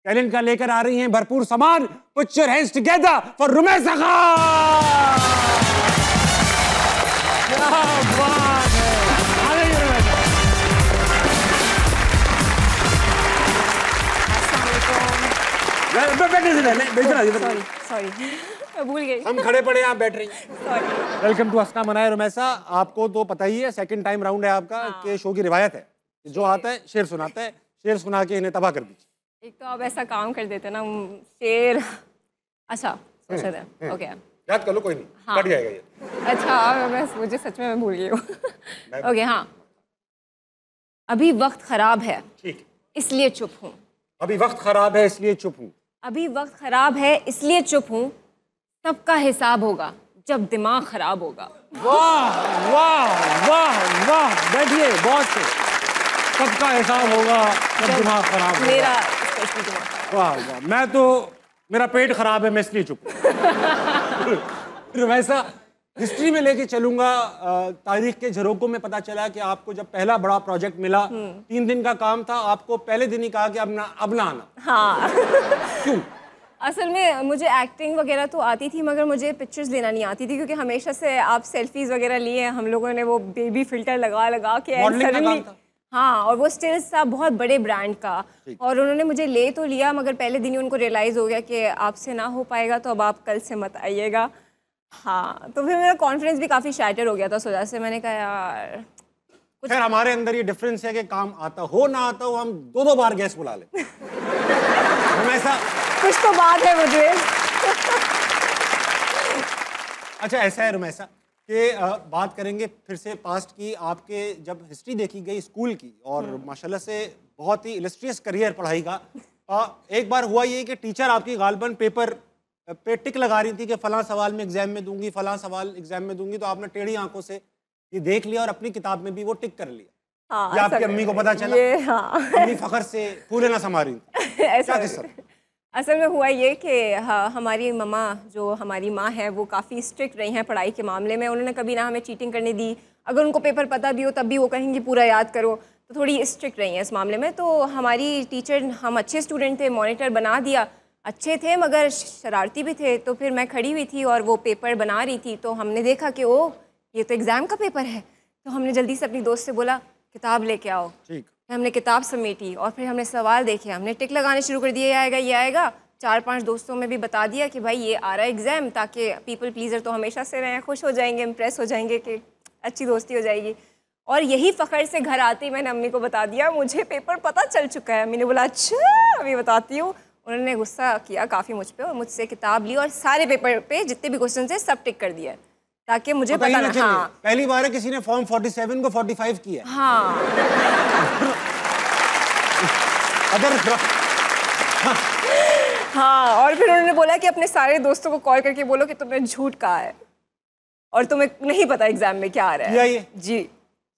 Talent का लेकर आ रही हैं भरपूर सामान। Put your hands together for Rumaisa Khan. क्या बात है, आ गई रुमैसा। सॉरी मैं भूल गई। हम खड़े पड़े, आप बैठ रही हैं। वेलकम टू हंसना मनाए रुमैसा। आपको तो पता ही है, सेकंड टाइम राउंड है आपका। कि शो की रिवायत है, जो आता है शेर सुनाता है, शेर सुना के इन्हें तबाह कर दीजिए। एक तो आप ऐसा काम कर देते ना, शेर। अच्छा सोचा था, ओके याद कर लो, कोई नहीं, हाँ। कट जाएगा ये। अच्छा मुझे सच में मैं भूल गई हूँ। ओके हाँ। अभी वक्त खराब है, ठीक, इसलिए चुप हूँ। अभी वक्त खराब है इसलिए चुप हूँ। अभी वक्त खराब है इसलिए चुप हूँ। सबका हिसाब होगा जब दिमाग खराब होगा। वाह वाह वाह वाह, बैठिए बॉस। सबका हिसाब होगा जब दिमाग खराब होगा। मेरा स्पेशली दिमाग। वाह वाह, मैं तो, मेरा पेट खराब है, मैं इसलिए चुप हूँ। वैसा हिस्ट्री में लेके चलूंगा। तारीख के झरोकों में पता चला कि आपको जब पहला बड़ा प्रोजेक्ट मिला, 3 दिन का काम था, आपको पहले दिन ही कहा कि अब ना आना। हाँ। क्यों? असल में मुझे एक्टिंग वगैरह तो आती थी, मगर मुझे पिक्चर्स लेना नहीं आती थी, क्योंकि हमेशा से आप सेल्फीज वगैरह लिए हैं हम लोगों ने, वो बेबी फिल्टर लगा लगा के। मॉडलिंग का काम था। हाँ, और वो स्टिल्स था बहुत बड़े ब्रांड का। और उन्होंने मुझे ले तो लिया, मगर पहले दिन ही उनको रियलाइज़ हो गया कि आपसे ना हो पाएगा, तो अब आप कल से मत आइएगा। हाँ, तो फिर मेरा कॉन्फिडेंस भी काफ़ी शैटर हो गया था। सोचा से मैंने कहा यार खैर, हमारे अंदर ये डिफरेंस है कि काम आता हो ना आता हो, हम 2-2 बार गेस्ट बुला ले। हम ऐसा कुछ तो बात है मुझे। अच्छा, ऐसा है रुमैसा कि बात करेंगे फिर से पास्ट की। आपके जब हिस्ट्री देखी गई स्कूल की, और माशाल्लाह से बहुत ही इलस्ट्रियस करियर पढ़ाई का। एक बार हुआ ये कि टीचर आपकी गालबन पेपर पे टिक लगा रही थी कि फलां सवाल में एग्जाम में दूंगी, फलां सवाल एग्जाम में दूंगी, तो आपने टेढ़ी आंखों से ये देख लिया और अपनी किताब में भी वो टिक कर लिया। हाँ, ये आपकी अम्मी को पता चला? हाँ। अम्मी फखर से फूले ना समा रही थी। क्या किस्सा? असल में हुआ ये कि हमारी मम्मा, जो हमारी माँ है, वो काफ़ी स्ट्रिक्ट रही हैं पढ़ाई के मामले में। उन्होंने कभी ना हमें चीटिंग करने दी। अगर उनको पेपर पता भी हो तब भी वो कहेंगी पूरा याद करो। तो थोड़ी स्ट्रिक्ट रही हैं इस मामले में। तो हमारी टीचर, हम अच्छे स्टूडेंट थे, मॉनिटर बना दिया। अच्छे थे मगर शरारती भी थे। तो फिर मैं खड़ी हुई थी और वो पेपर बना रही थी, तो हमने देखा कि ओ ये तो एग्ज़ाम का पेपर है। तो हमने जल्दी से अपनी दोस्त से बोला किताब लेके आओ। ठीक। हमने किताब समेटी और फिर हमने सवाल देखे, हमने टिक लगाने शुरू कर दिए, ये आएगा ये आएगा। 4-5 दोस्तों में भी बता दिया कि भाई ये आ रहा है एग्ज़ाम, ताकि पीपल प्लीज़र तो हमेशा से रहें, खुश हो जाएंगे, इम्प्रेस हो जाएंगे कि अच्छी दोस्ती हो जाएगी। और यही फ़ख्र से घर आती मैंने अम्मी को बता दिया मुझे पेपर पता चल चुका है। अम्मी ने बोला अच्छा अभी बताती हूँ। उन्होंने गुस्सा किया काफ़ी मुझ पर और मुझसे किताब ली और सारे पेपर पे जितने भी क्वेश्चन थे सब टिक कर दिया, ताकि मुझे पता ना। हाँ, पहली बार है किसी ने फॉर्म 47 को 45 किया। हाँ। हाँ, और फिर उन्होंने बोला कि अपने सारे दोस्तों को कॉल करके बोलो कि तुमने झूठ कहा है और तुम्हें नहीं पता एग्जाम में क्या आ रहा है। ये जी,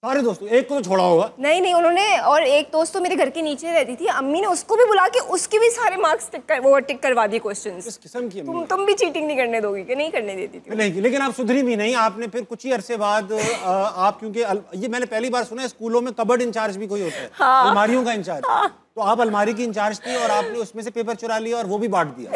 सारे दोस्तों, एक को तो छोड़ा होगा। नहीं उन्होंने, और एक दोस्त तो मेरे घर के नीचे रहती थी, अम्मी ने उसको भी बुला के उसके भी सारे मार्क्स टिक करवा दिए क्वेश्चंस। किस किस्म की तुम भी चीटिंग नहीं करने दोगी कि नहीं करने देती थी? नहीं, लेकिन आप सुधरी भी नहीं। आपने फिर कुछ ही अरसे बाद आप, क्योंकि ये मैंने पहली बार सुना है स्कूलों में कबर्ड इंचार्ज भी कोई होता है। हाँ। अलमारियों का इंचार्ज। हाँ। तो आप अलमारी की इंचार्ज थी और आपने उसमें से पेपर चुरा लिया और वो भी बांट दिया।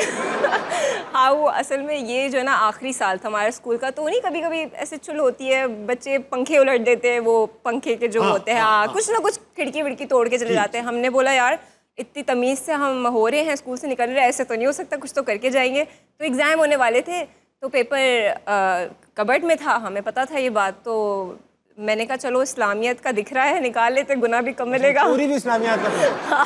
हाँ, वो असल में ये जो है ना आखिरी साल था हमारे स्कूल का, तो नहीं कभी कभी ऐसे चुल होती है, बच्चे पंखे उलट देते हैं, वो पंखे के जो होते हैं, कुछ ना कुछ खिड़की विड़की तोड़ के चले जाते हैं। हमने बोला यार इतनी तमीज़ से हम हो रहे हैं, स्कूल से निकल रहे हैं, ऐसे तो नहीं हो सकता, कुछ तो करके जाएंगे। तो एग्ज़ाम होने वाले थे, तो पेपर कबर्ड में था, हमें पता था ये बात। तो मैंने कहा चलो इस्लामियत का दिख रहा है, निकाल लेते, गुनाह भी कम मिलेगा। पूरी भी इस्लामियत का। हाँ,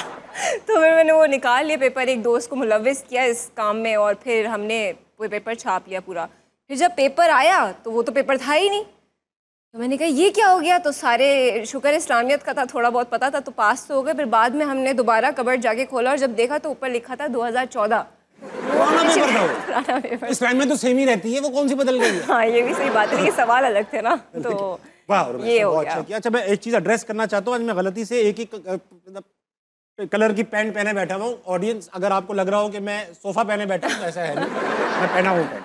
तो फिर मैंने वो निकाल लिया पेपर, एक दोस्त को मुलव्विस किया इस काम में, और फिर हमने वो पेपर छाप लिया पूरा। फिर जब पेपर आया तो वो तो पेपर था ही नहीं। तो मैंने कहा ये क्या हो गया? तो सारे, शुक्र इस्लामियत का था, थोड़ा बहुत पता था, तो पास तो हो गए। फिर बाद में हमने दोबारा कबर्ड जाके खोला और जब देखा तो ऊपर लिखा था 2014। पुराना पेपर। इस्लामियत तो सेम ही रहती है, वो कौन सी बदल गई है? हाँ, ये भी सही बात है, ये सवाल अलग थे ना। तो ये हो गया। अच्छा, मैं एक चीज़ एड्रेस करना चाहता हूँ। आज मैं गलती से एक ही कलर की पैंट पहने बैठा हुआ हूँ। ऑडियंस, अगर आपको लग रहा हो कि मैं सोफा पहने बैठा हूँ, ऐसा है नहीं, मैं पहना हूँ पैंट।